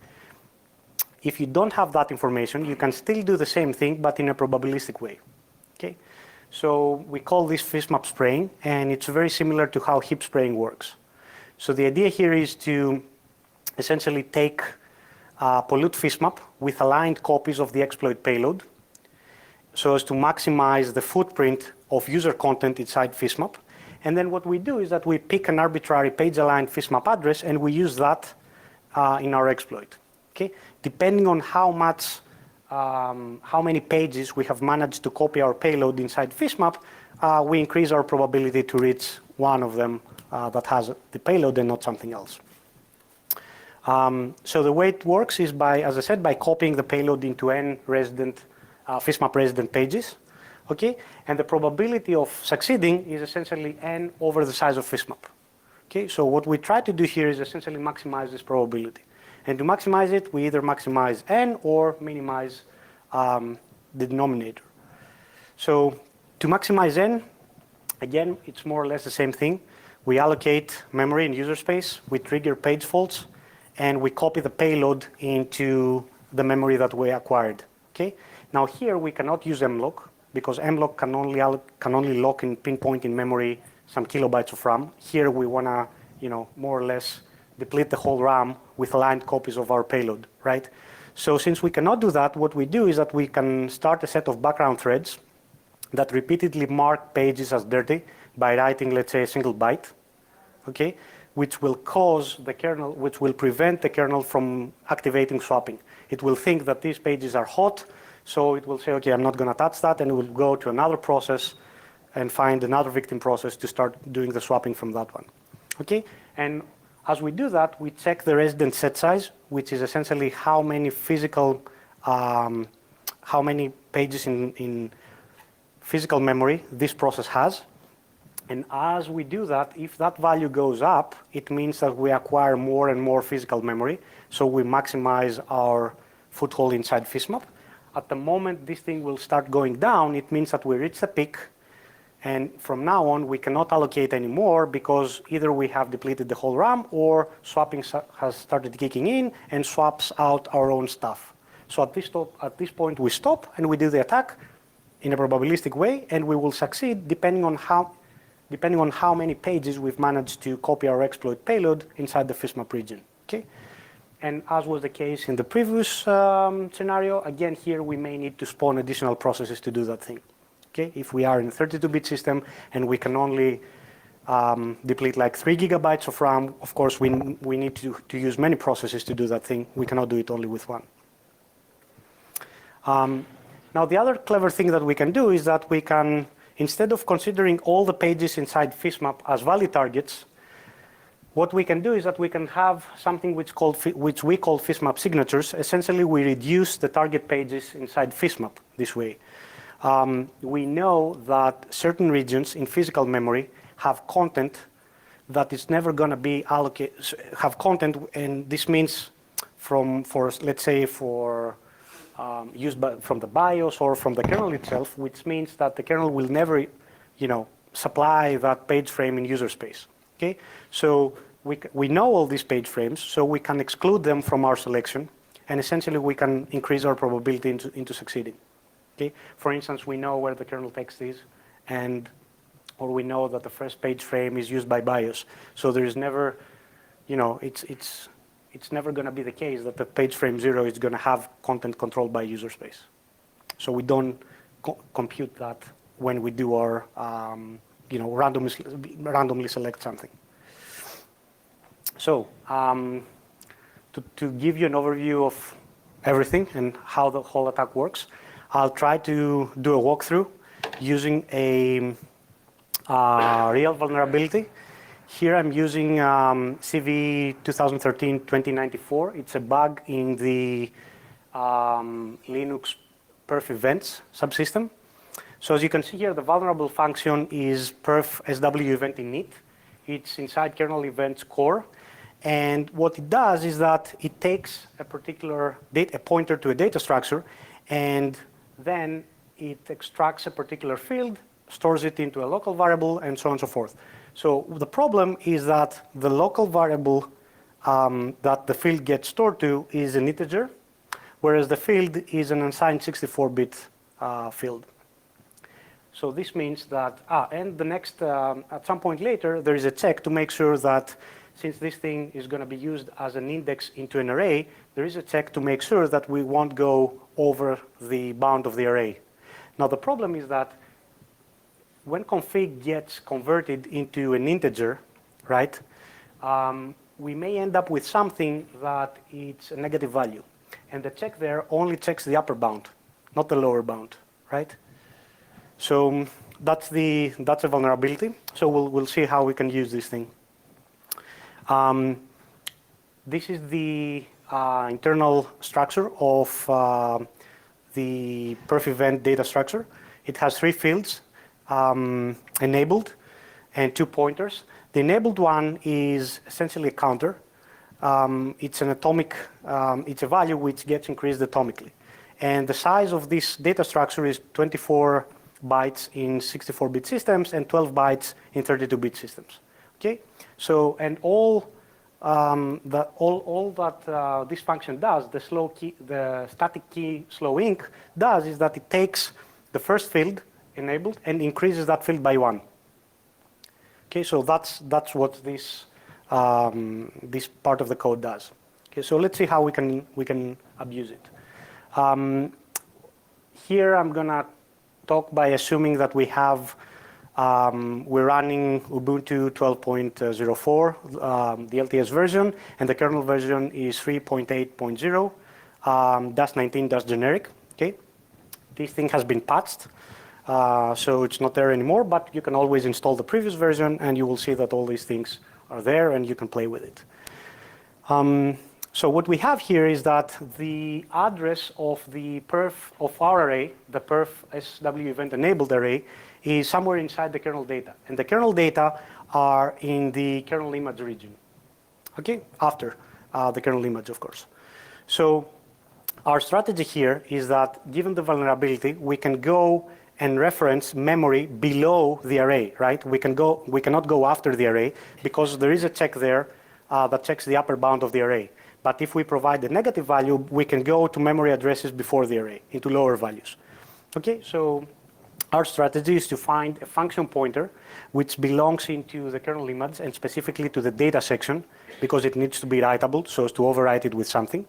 If you don't have that information, you can still do the same thing, but in a probabilistic way. Okay, so we call this FISMAP spraying, and it's very similar to how heap spraying works. So the idea here is to essentially pollute FISMAP with aligned copies of the exploit payload, so as to maximize the footprint of user content inside FISMAP. And then what we do is that we pick an arbitrary page-aligned FISMAP address, and we use that in our exploit. Okay? Depending on how many pages we have managed to copy our payload inside FISMAP, we increase our probability to reach one of them that has the payload and not something else. So the way it works is by, as I said, by copying the payload into n resident FISMAP resident pages, okay? And the probability of succeeding is essentially n over the size of FISMAP. Okay, so what we try to do here is essentially maximize this probability. And to maximize it, we either maximize n or minimize the denominator. So to maximize n, again, it's more or less the same thing. We allocate memory in user space, we trigger page faults, and we copy the payload into the memory that we acquired. Okay? Now here we cannot use mlock because mlock can only lock and pinpoint in memory some kilobytes of RAM. Here we want to, more or less deplete the whole RAM with aligned copies of our payload, right? So since we cannot do that, what we do is that we can start a set of background threads that repeatedly mark pages as dirty by writing, let's say, a single byte, okay, which will cause the kernel, which will prevent the kernel from activating swapping. It will think that these pages are hot, so it will say, okay, I'm not going to touch that, and it will go to another process and find another victim process to start doing the swapping from that one, okay? And as we do that, we check the resident set size, which is essentially how many physical, how many pages in physical memory this process has. And as we do that, if that value goes up, it means that we acquire more and more physical memory. So we maximize our foothold inside FISMAP. At the moment this thing will start going down, it means that we reach the peak. And from now on, we cannot allocate anymore because either we have depleted the whole RAM or swapping has started kicking in and swaps out our own stuff. So at this point, we stop and we do the attack in a probabilistic way, and we will succeed depending on how many pages we've managed to copy our exploit payload inside the FISMAP region. Okay? And as was the case in the previous scenario, again, here we may need to spawn additional processes to do that thing. Okay? If we are in a 32-bit system and we can only deplete like 3 gigabytes of RAM, of course, we need to use many processes to do that thing. We cannot do it only with one. Now, the other clever thing that we can do is that we can, instead of considering all the pages inside FISMAP as valid targets, what we can do is that we can have something which we call FISMAP signatures. Essentially, we reduce the target pages inside FISMAP this way. We know that certain regions in physical memory have content that is never going to be allocated, have content, and this means let's say, used from the BIOS or from the kernel itself, which means that the kernel will never, supply that page frame in user space. Okay, so we know all these page frames, so we can exclude them from our selection, and essentially we can increase our probability into succeeding. Okay, for instance, we know where the kernel text is, or we know that the first page frame is used by BIOS. So there is never, it's never going to be the case that the page frame 0 is going to have content controlled by user space. So we don't compute that when we do our, randomly select something. So to give you an overview of everything and how the whole attack works, I'll try to do a walkthrough using a real vulnerability. Here I'm using CV 2013-2094. It's a bug in the Linux perf events subsystem. So as you can see here, the vulnerable function is perf SW event init. It's inside kernel events core. And what it does is that it takes a particular pointer to a data structure, and then it extracts a particular field, stores it into a local variable, and so on and so forth. So the problem is that the local variable that the field gets stored to is an integer, whereas the field is an unsigned 64-bit field. So this means that, and the next, at some point later, there is a check to make sure that since this thing is going to be used as an index into an array, there is a check to make sure that we won't go over the bound of the array. Now the problem is that when config gets converted into an integer, right, we may end up with something that it's a negative value. And the check there only checks the upper bound, not the lower bound, right? So that's a vulnerability. So we'll see how we can use this thing. This is the internal structure of the perf event data structure. It has 3 fields, enabled, and 2 pointers. The enabled one is essentially a counter. It's an atomic, it's a value which gets increased atomically. And the size of this data structure is 24 bytes in 64-bit systems and 12 bytes in 32-bit systems. Okay, so and all that this function does, the static key slow inc does, is that it takes the first field enabled and increases that field by 1. Okay, so that's what this this part of the code does. Okay, so let's see how we can abuse it. Here I'm gonna talk by assuming that we have, we're running Ubuntu 12.04, the LTS version, and the kernel version is 3.8.0, -19-generic, okay? This thing has been patched, so it's not there anymore, but you can always install the previous version and you will see that all these things are there and you can play with it. So what we have here is that the address of the perf of our array, the perf SW event enabled array, is somewhere inside the kernel data. And the kernel data are in the kernel image region, okay? After the kernel image, of course. So our strategy here is that given the vulnerability, we can go and reference memory below the array, right? We cannot go after the array because there is a check there that checks the upper bound of the array. But if we provide the negative value, we can go to memory addresses before the array, into lower values. Okay, so our strategy is to find a function pointer which belongs into the kernel image and specifically to the data section because it needs to be writable, so as to overwrite it with something.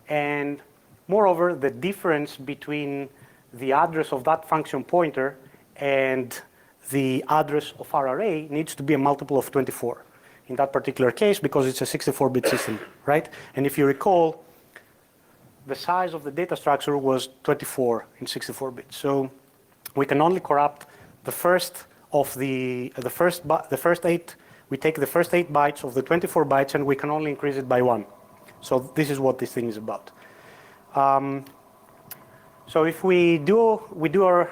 And moreover, the difference between the address of that function pointer and the address of our array needs to be a multiple of 24. In that particular case, because it's a 64-bit system, right? And if you recall, the size of the data structure was 24 in 64 bits. So we can only corrupt the first 8. We take the first 8 bytes of the 24 bytes, and we can only increase it by 1. So this is what this thing is about. So if we do our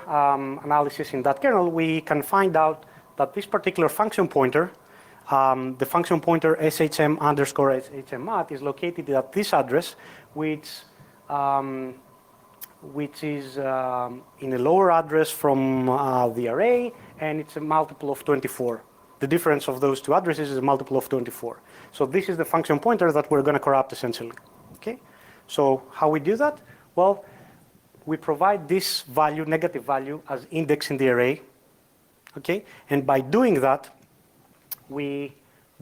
analysis in that kernel, we can find out that this particular function pointer, the function pointer shm_shm_mat is located at this address, which is in a lower address from the array, and it's a multiple of 24. The difference of those two addresses is a multiple of 24. So this is the function pointer that we're going to corrupt essentially. Okay. So how we do that? Well, we provide this value, negative value, as index in the array. Okay. And by doing that, we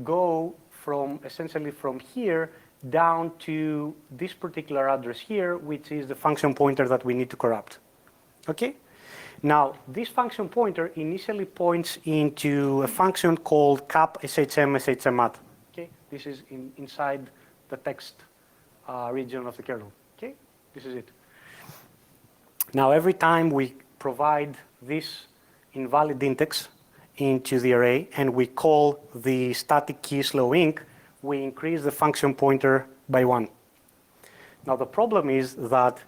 go from essentially from here down to this particular address here, which is the function pointer that we need to corrupt. Okay? Now, this function pointer initially points into a function called cap shm_shm_mat. Okay? This is inside the text region of the kernel. Okay? This is it. Now, every time we provide this invalid index into the array and we call the static key slow inc, we increase the function pointer by 1. Now the problem is that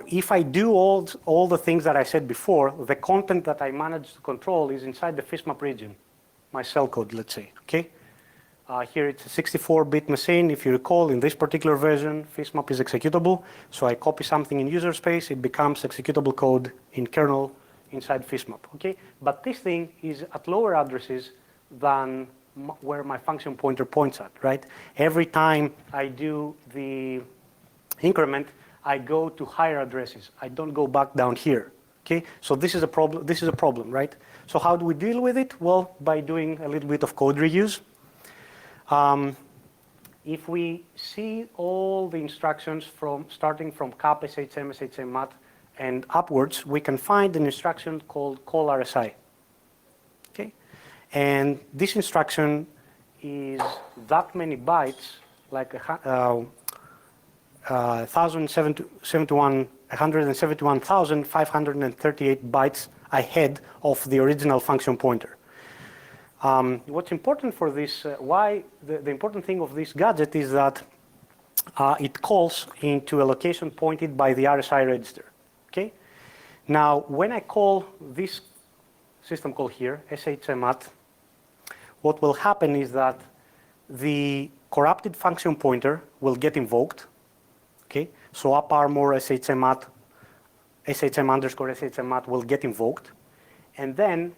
if I do all the things that I said before, the content that I manage to control is inside the fishmap region, my cell code, let's say. Okay. Here it's a 64-bit machine. If you recall, in this particular version, fishmap is executable. So I copy something in user space, it becomes executable code in kernel inside fishmap, okay? But this thing is at lower addresses than where my function pointer points at, right? Every time I do the increment, I go to higher addresses. I don't go back down here, okay? So this is a problem, right? So how do we deal with it? Well, by doing a little bit of code reuse. If we see all the instructions starting from cap shm_shm_mat and upwards, we can find an instruction called call RSI. Okay? And this instruction is that many bytes, like 171,538 bytes ahead of the original function pointer. What's important for this, the important thing of this gadget is that it calls into a location pointed by the RSI register. Okay? Now, when I call this system call here, shm_mat, what will happen is that the corrupted function pointer will get invoked. Okay? So up armor shm_mat, shm_shm_mat will get invoked. And then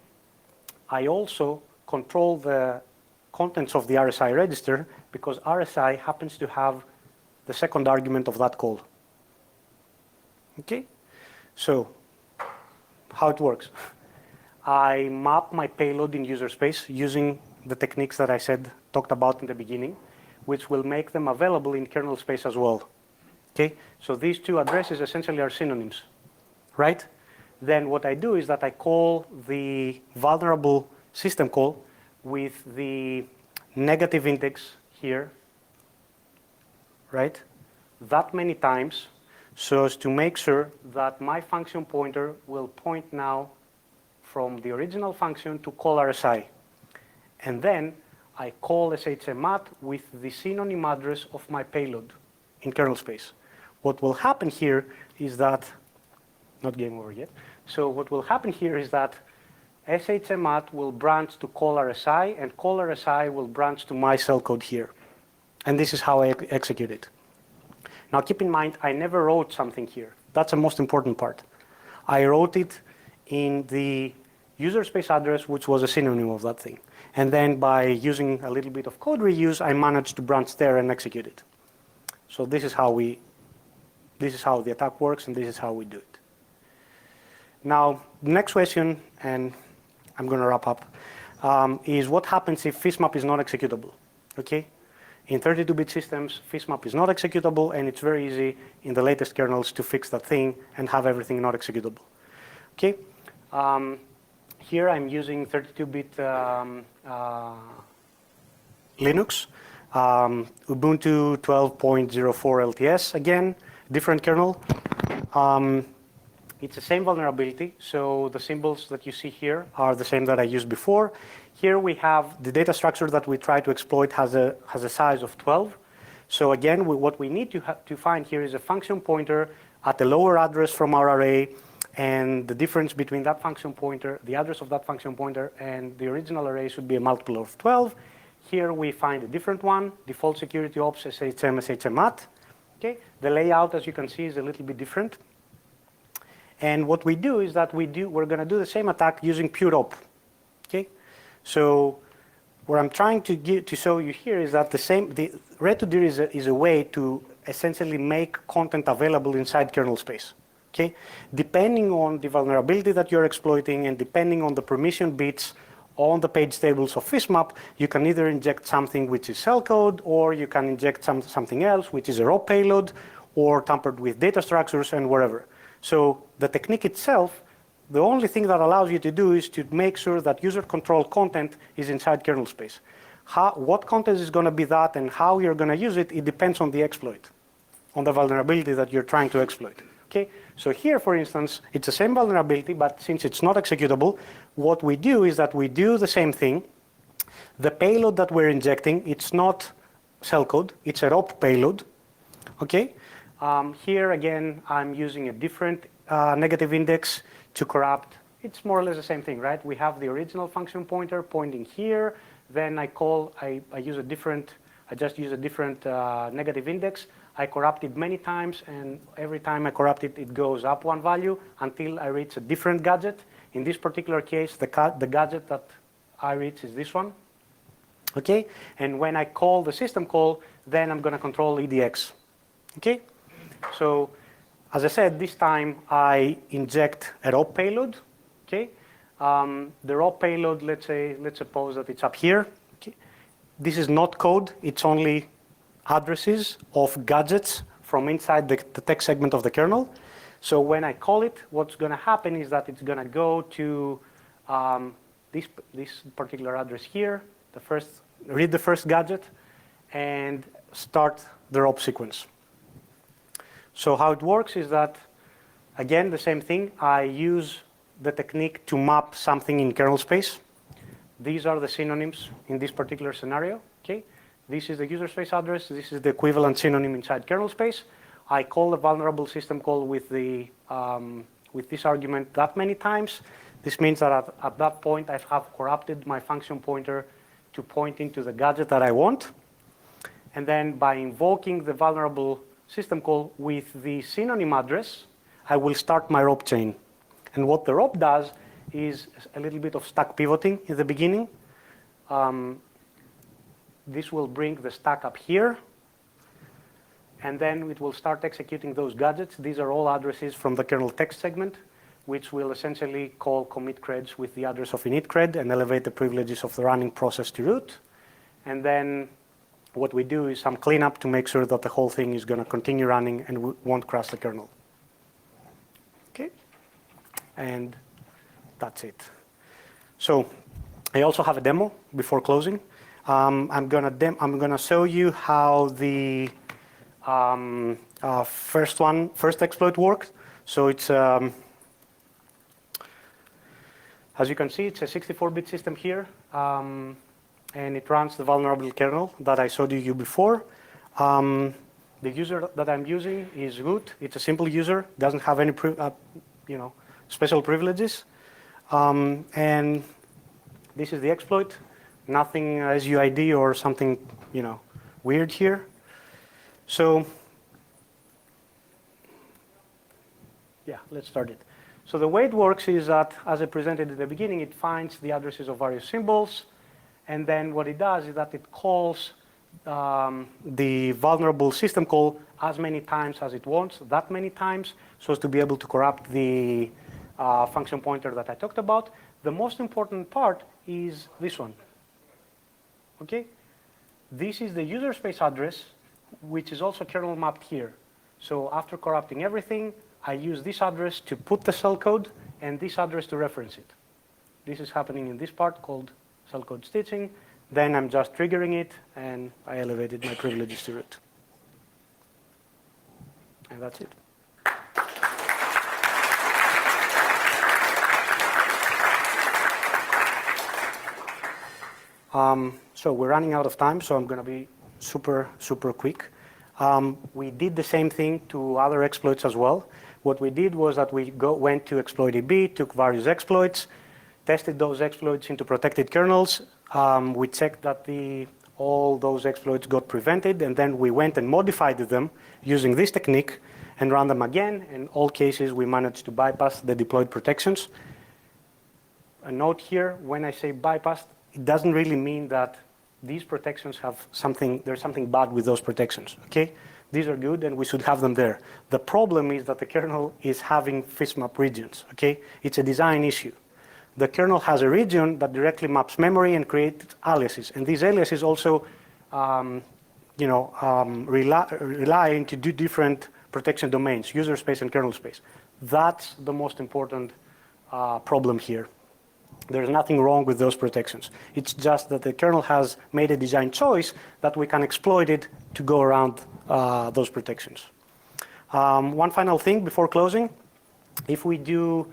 I also control the contents of the RSI register because RSI happens to have the second argument of that call. Okay? So, how it works. I map my payload in user space using the techniques that I talked about in the beginning, which will make them available in kernel space as well. Okay? So these two addresses essentially are synonyms, right? then what I do is that I call the vulnerable system call with the negative index here, right, that many times, so as to make sure that my function pointer will point now from the original function to call RSI. And then I call shmat with the synonym address of my payload in kernel space. What will happen here is that, not game over yet, so what will happen here is that shmat will branch to call RSI, and call RSI will branch to my cell code here. And this is how I execute it. Now keep in mind, I never wrote something here. That's the most important part. I wrote it in the user space address, which was a synonym of that thing. And then by using a little bit of code reuse, I managed to branch there and execute it. So this is how the attack works, and this is how we do it. Now, the next question, and I'm going to wrap up, is what happens if fishmap is not executable? Okay? In 32-bit systems, fishmap is not executable, and it's very easy in the latest kernels to fix that thing and have everything not executable. Okay? Here I'm using 32-bit Linux, Ubuntu 12.04 LTS again, different kernel. It's the same vulnerability, so the symbols that you see here are the same that I used before. Here we have the data structure that we try to exploit has a size of 12. So again, what we need to find here is a function pointer at a lower address from our array, and the difference between that function pointer, the address of that function pointer, and the original array should be a multiple of 12. Here we find a different one, default security ops shmat. Okay, the layout, as you can see, is a little bit different. And what we do is that we're going to do the same attack using pure op. Okay, so what I'm trying to show you here is that the ret2dir is a way to essentially make content available inside kernel space. Okay, depending on the vulnerability that you're exploiting and depending on the permission bits on the page tables of fishmap, you can either inject something which is cell code, or you can inject something else, which is a raw payload, or tampered with data structures and wherever. So the technique itself, the only thing that allows you to do is to make sure that user-controlled content is inside kernel space. What content is going to be that and how you're going to use it, it depends on the exploit, on the vulnerability that you're trying to exploit. Okay? So here, for instance, it's the same vulnerability, but since it's not executable, what we do is that we do the same thing. The payload that we're injecting, it's not cell code, it's a ROP payload. Okay? Here again, I'm using a different negative index to corrupt. It's more or less the same thing, right? We have the original function pointer pointing here. Then I just use a different negative index. I corrupt it many times, and every time I corrupt it, it goes up one value until I reach a different gadget. In this particular case, the gadget that I reach is this one. Okay? And when I call the system call, then I'm going to control EDX. Okay? So, as I said, this time I inject a raw payload. Okay, the raw payload. Let's suppose that it's up here. Okay, this is not code. It's only addresses of gadgets from inside the text segment of the kernel. So when I call it, what's going to happen is that it's going to go to this particular address here. Read the first gadget, and start the ROP sequence. So how it works is that, again, the same thing. I use the technique to map something in kernel space. These are the synonyms in this particular scenario. Okay, this is the user space address. This is the equivalent synonym inside kernel space. I call the vulnerable system call with this argument that many times. This means that at that point, I have corrupted my function pointer to point into the gadget that I want. And then by invoking the vulnerable system call with the synonym address, I will start my ROP chain. And what the ROP does is a little bit of stack pivoting in the beginning. This will bring the stack up here. And then it will start executing those gadgets. These are all addresses from the kernel text segment, which will essentially call commit creds with the address of init cred and elevate the privileges of the running process to root. And then what we do is some cleanup to make sure that the whole thing is going to continue running and won't crash the kernel. Okay? and that's it. So I also have a demo before closing. I'm gonna show you how the first exploit works. So it's as you can see, it's a 64-bit system here, and it runs the vulnerable kernel that I showed you before. The user that I'm using is root. It's a simple user, doesn't have any special privileges, and this is the exploit. Nothing SUID or something weird here. So yeah, let's start it. So the way it works is that, as I presented at the beginning, it finds the addresses of various symbols, and then what it does is that it calls the vulnerable system call as many times as it wants, that many times, so as to be able to corrupt the function pointer that I talked about. The most important part is this one. Okay? This is the user space address, which is also kernel mapped here. So after corrupting everything, I use this address to put the shell code and this address to reference it. This is happening in this part called shell code stitching. Then I'm just triggering it, and I elevated my privileges to root. And that's it. So we're running out of time, so I'm going to be super quick. We did the same thing to other exploits as well. What we did was that we went to exploit-DB, took various exploits, tested those exploits into protected kernels. We checked that all those exploits got prevented, and then we went and modified them using this technique and ran them again. In all cases, we managed to bypass the deployed protections. A note here, when I say bypassed, it doesn't really mean that these protections have there's something bad with those protections, okay? These are good, and we should have them there. The problem is that the kernel is having fistmap regions, okay? It's a design issue. The kernel has a region that directly maps memory and creates aliases, and these aliases also, rely into different protection domains, user space and kernel space. That's the most important problem here. There's nothing wrong with those protections. It's just that the kernel has made a design choice that we can exploit it to go around those protections. One final thing before closing. If we do,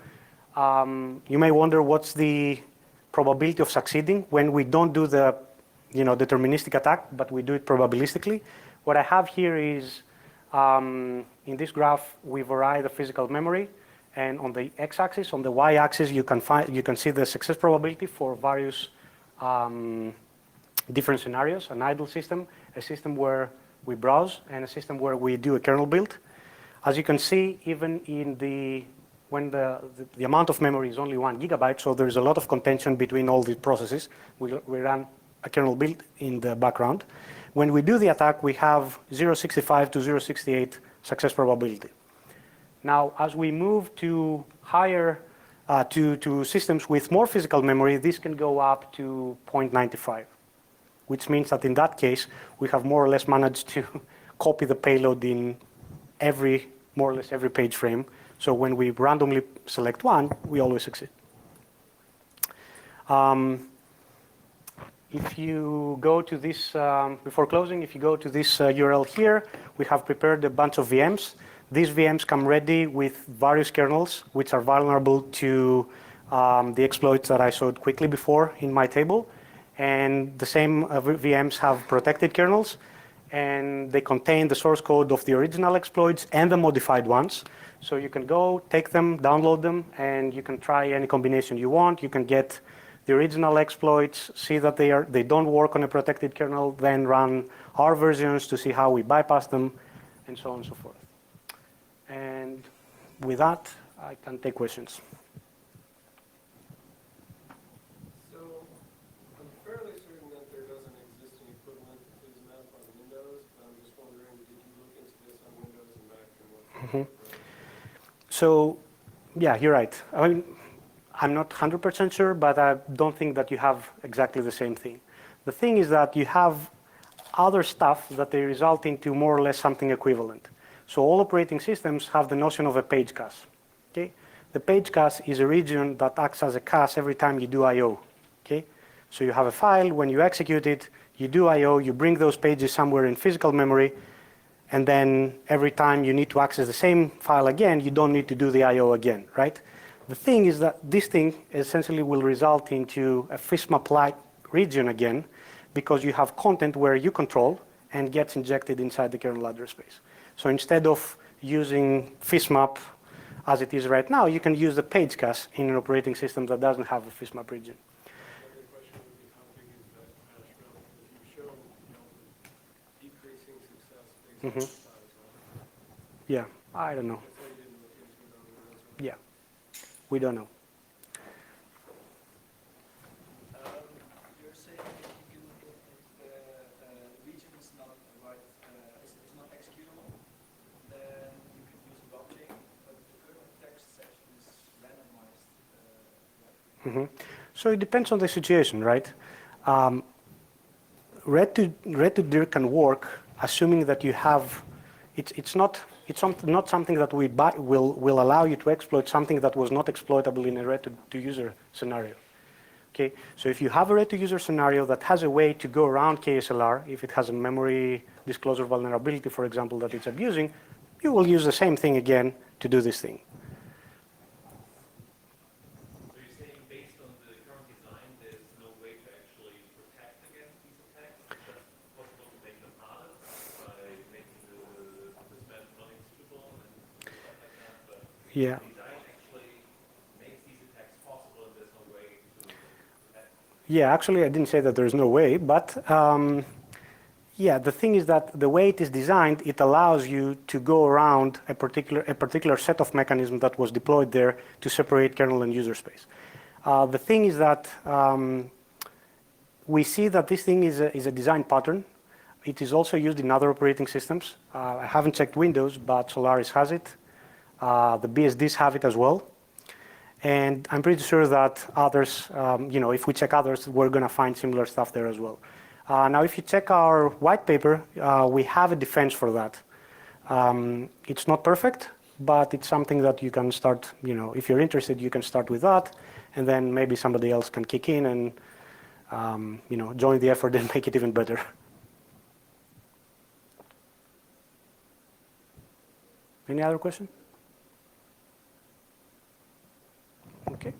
you may wonder what's the probability of succeeding when we don't do the deterministic attack, but we do it probabilistically. What I have here is, in this graph, we vary the physical memory. And on the x-axis, on the y-axis, you can see the success probability for various different scenarios: an idle system, a system where we browse, and a system where we do a kernel build. As you can see, even when the amount of memory is only 1 gigabyte, so there's a lot of contention between all these processes. We run a kernel build in the background. When we do the attack, we have 0.65 to 0.68 success probability. Now, as we move to higher, to systems with more physical memory, this can go up to 0.95, which means that in that case, we have more or less managed to copy the payload in more or less every page frame. So when we randomly select one, we always succeed. If you go to this, before closing, if you go to this URL here, we have prepared a bunch of VMs. These VMs come ready with various kernels, which are vulnerable to the exploits that I showed quickly before in my table. And the same VMs have protected kernels, and they contain the source code of the original exploits and the modified ones. So you can go, take them, download them, and you can try any combination you want. You can get the original exploits, see that they don't work on a protected kernel, then run our versions to see how we bypass them, and so on and so forth. And with that, I can take questions. So I'm fairly certain that there doesn't exist an equivalent to FizzMap on Windows, but I'm just wondering, did you look into this on Windows and Mac and what? So, yeah, you're right. I mean, I'm not 100% sure, but I don't think that you have exactly the same thing. The thing is that you have other stuff that they result into more or less something equivalent. So all operating systems have the notion of a page cache. Okay? The page cache is a region that acts as a cache every time you do I/O. Okay? So you have a file, when you execute it, you do I/O, you bring those pages somewhere in physical memory, and then every time you need to access the same file again, you don't need to do the I/O again, right? The thing is that this thing essentially will result into a FISMAP-like region again, because you have content where you control and gets injected inside the kernel address space. So instead of using FISMAP as it is right now, you can use the page cache in an operating system that doesn't have a FISMAP region. Another question would be, how big is that cache relative? You show, decreasing success based on size, right? Yeah, I don't know. That's why you didn't look into it on Windows, right? Yeah, we don't know. You're saying that you can, if the region is not right, is not executable, then you can use a blockchain, but the kernel text section is randomized. So it depends on the situation, right? ret2dir can work assuming that you have, it's not something that will allow you to exploit something that was not exploitable in a ret2user scenario. Okay, so if you have a ret2user scenario that has a way to go around KSLR, if it has a memory disclosure vulnerability, for example, that it's abusing, you will use the same thing again to do this thing. So you're saying based on the current design, there's no way to actually protect against these attacks? Is that possible to make them harder by making the spam not executable and stuff like that? But Yeah. the design actually makes these attacks possible and there's no way to protect. Yeah, actually, I didn't say that there's no way, but yeah, the thing is that the way it is designed, it allows you to go around a particular set of mechanisms that was deployed there to separate kernel and user space. The thing is that we see that this thing is a design pattern. It is also used in other operating systems. I haven't checked Windows, but Solaris has it. The BSDs have it as well. And I'm pretty sure that others, if we check others, we're going to find similar stuff there as well. Now, if you check our white paper, we have a defense for that. It's not perfect, but it's something that you can start, if you're interested, you can start with that, and then maybe somebody else can kick in and, join the effort and make it even better. Any other question? Okay.